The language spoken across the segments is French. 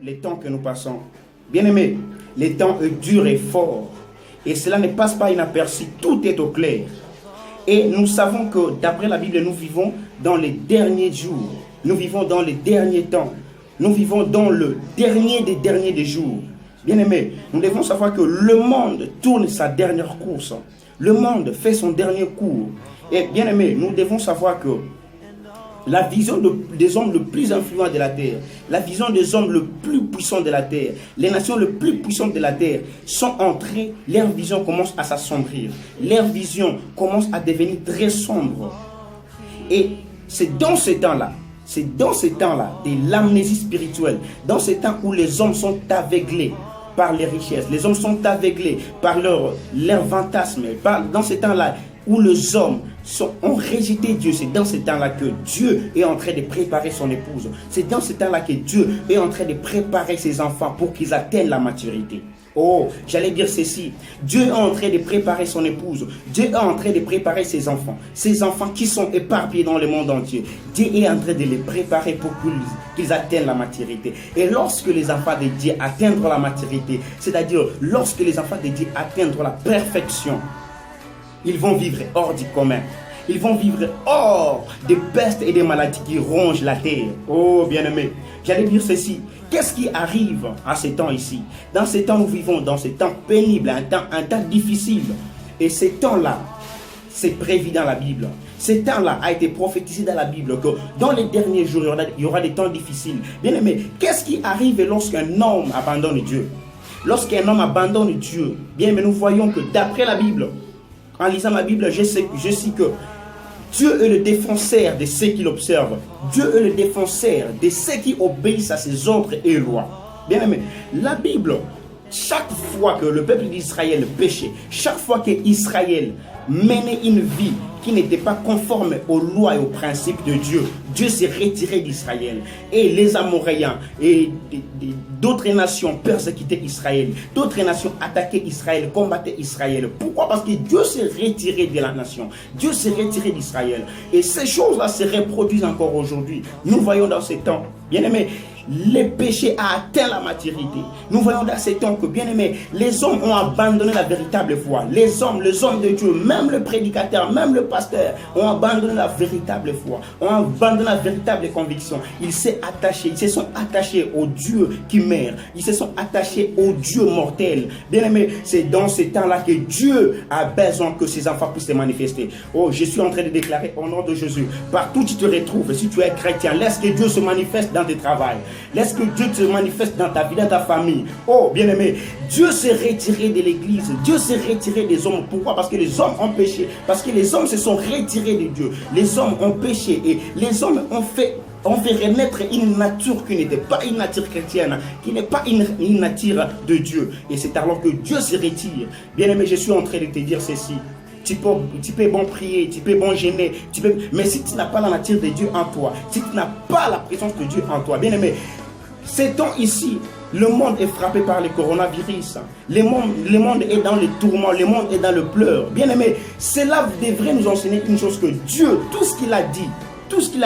les temps que nous passons. Bien-aimés, les temps durs et forts. Et cela ne passe pas inaperçu, tout est au clair. Et nous savons que d'après la Bible, nous vivons dans les derniers jours. Nous vivons dans les derniers temps. Nous vivons dans le dernier des jours. Bien-aimés, nous devons savoir que le monde tourne sa dernière course. Le monde fait son dernier cours. Et bien-aimés, nous devons savoir que la vision des hommes les plus influents de la terre, la vision des hommes les plus puissants de la terre, les nations les plus puissantes de la terre sont entrées, leur vision commence à s'assombrir. Leur vision commence à devenir très sombre. Et c'est dans ce temps-là, de l'amnésie spirituelle, dans ce temps où les hommes sont aveuglés par les richesses, les hommes sont aveuglés par leur fantasme, dans ce temps-là où les hommes ont rejeté Dieu, c'est dans ce temps-là que Dieu est en train de préparer son épouse. C'est dans ce temps-là que Dieu est en train de préparer ses enfants pour qu'ils atteignent la maturité. Oh, j'allais dire ceci. Dieu est en train de préparer son épouse. Dieu est en train de préparer ses enfants. Ses enfants qui sont éparpillés dans le monde entier. Dieu est en train de les préparer pour qu'ils atteignent la maturité. Et lorsque les enfants de Dieu atteignent la maturité, c'est-à-dire lorsque les enfants de Dieu atteignent la perfection, ils vont vivre hors du commun. Ils vont vivre hors des pestes et des maladies qui rongent la terre. Oh, bien-aimés, j'allais dire ceci. Qu'est-ce qui arrive à ces temps ici? Dans ces temps, nous vivons dans ces temps pénibles, un temps difficile. Et ces temps-là, c'est prévu dans la Bible. Ces temps-là a été prophétisé dans la Bible que dans les derniers jours, il y aura des temps difficiles. Bien-aimés, qu'est-ce qui arrive lorsqu'un homme abandonne Dieu? Lorsqu'un homme abandonne Dieu, bien, mais nous voyons que d'après la Bible, en lisant la Bible, je sais que Dieu est le défenseur de ceux qui l'observent. Dieu est le défenseur de ceux qui obéissent à ses ordres et lois. Bien aimé, la Bible, chaque fois que le peuple d'Israël péchait, chaque fois qu'Israël menait une vie qui n'était pas conforme aux lois et aux principes de Dieu, Dieu s'est retiré d'Israël. Et les Amoréens et d'autres nations persécutaient Israël. D'autres nations attaquaient Israël, combattaient Israël. Pourquoi? Parce que Dieu s'est retiré de la nation. Dieu s'est retiré d'Israël. Et ces choses-là se reproduisent encore aujourd'hui. Nous voyons dans ces temps, bien aimés, le péché a atteint la maturité. Nous voyons dans ces temps que, bien aimés, les hommes ont abandonné la véritable foi. Les hommes de Dieu, même le prédicateur, même le pasteur, ont abandonné la véritable foi, ont abandonné la véritable conviction. Ils se sont attachés au Dieu qui meurt. Ils se sont attachés au Dieu mortel. Bien aimés, c'est dans ces temps-là que Dieu a besoin que ses enfants puissent se manifester. Oh, je suis en train de déclarer au nom de Jésus, partout où tu te retrouves, si tu es chrétien, laisse que Dieu se manifeste dans tes travails. Laisse que Dieu se manifeste dans ta vie, dans ta famille. Oh, bien-aimé, Dieu s'est retiré de l'église. Dieu s'est retiré des hommes. Pourquoi? Parce que les hommes ont péché. Parce que les hommes se sont retirés de Dieu. Les hommes ont péché. Et les hommes ont fait renaître une nature qui n'était pas une nature chrétienne, qui n'est pas une nature de Dieu. Et c'est alors que Dieu se retire. Bien-aimé, je suis en train de te dire ceci. Tu peux bon prier, tu peux bon gêner, mais si tu n'as pas la nature de Dieu en toi, si tu n'as pas la présence de Dieu en toi, bien aimé, ces temps ici, le monde est frappé par le coronavirus. Le monde est dans les tourments, le monde est dans le pleur. Bien aimé, cela devrait nous enseigner une chose, que Dieu, tout ce qu'il a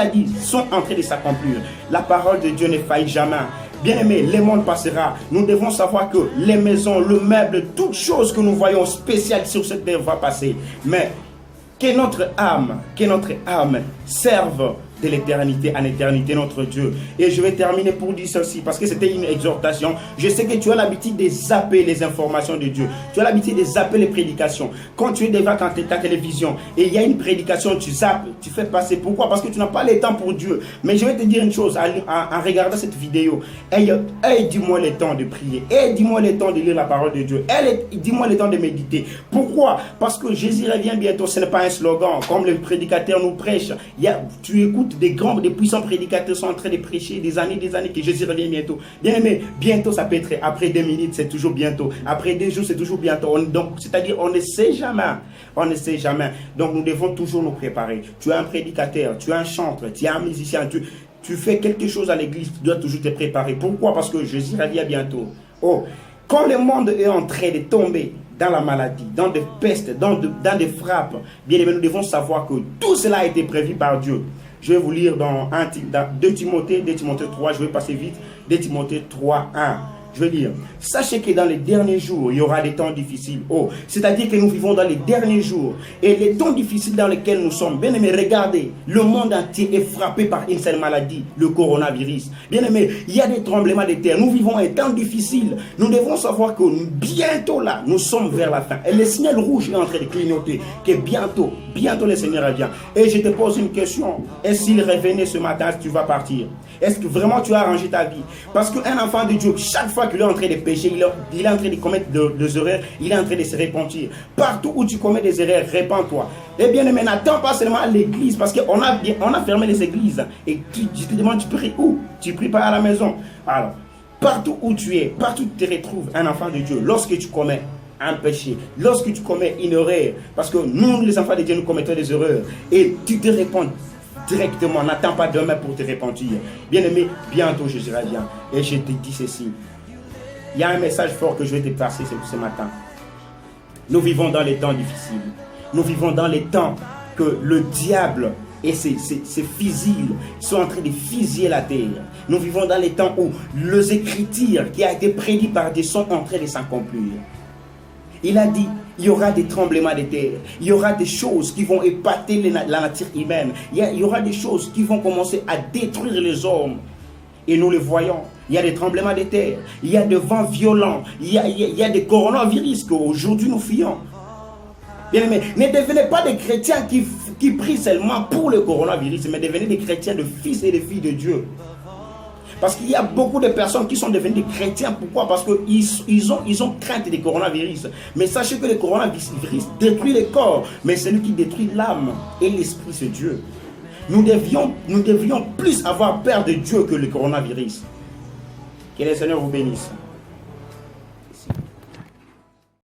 dit, sont en train de s'accomplir. La parole de Dieu ne faillit jamais. Bien-aimés, le monde passera. Nous devons savoir que les maisons, le meuble, toutes choses que nous voyons spéciales sur cette terre va passer. Mais que notre âme serve de l'éternité en éternité, notre Dieu. Et je vais terminer pour dire ceci, parce que c'était une exhortation. Je sais que tu as l'habitude de zapper les informations de Dieu. Tu as l'habitude de zapper les prédications. Quand tu es devant ta télévision et il y a une prédication, tu zappes, tu fais passer. Pourquoi? Parce que tu n'as pas le temps pour Dieu. Mais je vais te dire une chose, en regardant cette vidéo, dis-moi le temps de prier. Dis-moi le temps de lire la parole de Dieu. Dis-moi le temps de méditer. Pourquoi? Parce que Jésus revient bientôt. Ce n'est pas un slogan, comme les prédicateurs nous prêchent. Tu écoutes des puissants prédicateurs sont en train de prêcher des années que Jésus revient bientôt. Bien aimé, bientôt ça peut être après 2 minutes, c'est toujours bientôt. Après 2 jours, c'est toujours bientôt. C'est-à-dire, on ne sait jamais. On ne sait jamais. Donc, nous devons toujours nous préparer. Tu es un prédicateur, tu es un chanteur, tu es un musicien, tu fais quelque chose à l'église, tu dois toujours te préparer. Pourquoi? Parce que Jésus revient bientôt. Oh, quand le monde est en train de tomber dans la maladie, dans des pestes, dans des frappes, bien aimé, nous devons savoir que tout cela a été prévu par Dieu. Je vais vous lire dans 2 Timothée 3, je vais passer vite. 2 Timothée 3, 1. Je veux dire, sachez que dans les derniers jours, il y aura des temps difficiles. C'est-à-dire que nous vivons dans les derniers jours. Et les temps difficiles dans lesquels nous sommes, bien aimés, regardez, le monde entier est frappé par une seule maladie, le coronavirus. Bien aimés, il y a des tremblements de terre. Nous vivons un temps difficile. Nous devons savoir que bientôt là, nous sommes vers la fin. Et le signal rouge est en train de clignoter. Que bientôt le Seigneur revient. Et je te pose une question. Est-ce qu'il revenait ce matin, tu vas partir? Est-ce que vraiment tu as arrangé ta vie? Parce qu'un enfant de Dieu, chaque fois qu'il est en train de pécher, il est en train de commettre des erreurs, il est en train de se repentir. Partout où tu commets des erreurs, répands-toi. Et bien aimé, n'attends pas seulement à l'église, parce qu'on a fermé les églises. Et je te demande, tu pries où? Tu pries pas à la maison. Alors, partout où tu es, partout où tu te retrouves, un enfant de Dieu, lorsque tu commets un péché, lorsque tu commets une erreur, parce que nous, les enfants de Dieu, nous commettons des erreurs, et tu te réponds directement, n'attends pas demain pour te repentir. Bien aimé, bientôt je serai bien. Et je te dis ceci. Il y a un message fort que je vais te passer ce matin. Nous vivons dans les temps difficiles. Nous vivons dans les temps que le diable et ses fusiles sont en train de fusiller la terre. Nous vivons dans les temps où les Écritures qui a été prédit par Dieu sont en train de s'accomplir. Il a dit, il y aura des tremblements de terre, il y aura des choses qui vont épater la nature humaine, il y aura des choses qui vont commencer à détruire les hommes. Et nous le voyons, il y a des tremblements de terre, il y a des vents violents, il y a des coronavirus qu'aujourd'hui nous fuyons. Bien aimé, ne devenez pas des chrétiens qui prient seulement pour le coronavirus, mais devenez des chrétiens de fils et de filles de Dieu. Parce qu'il y a beaucoup de personnes qui sont devenues des chrétiens. Pourquoi? Parce qu'ils ont crainte des coronavirus. Mais sachez que le coronavirus détruit le corps. Mais celui qui détruit l'âme et l'esprit, c'est Dieu. Nous devions plus avoir peur de Dieu que le coronavirus. Que le Seigneur vous bénisse.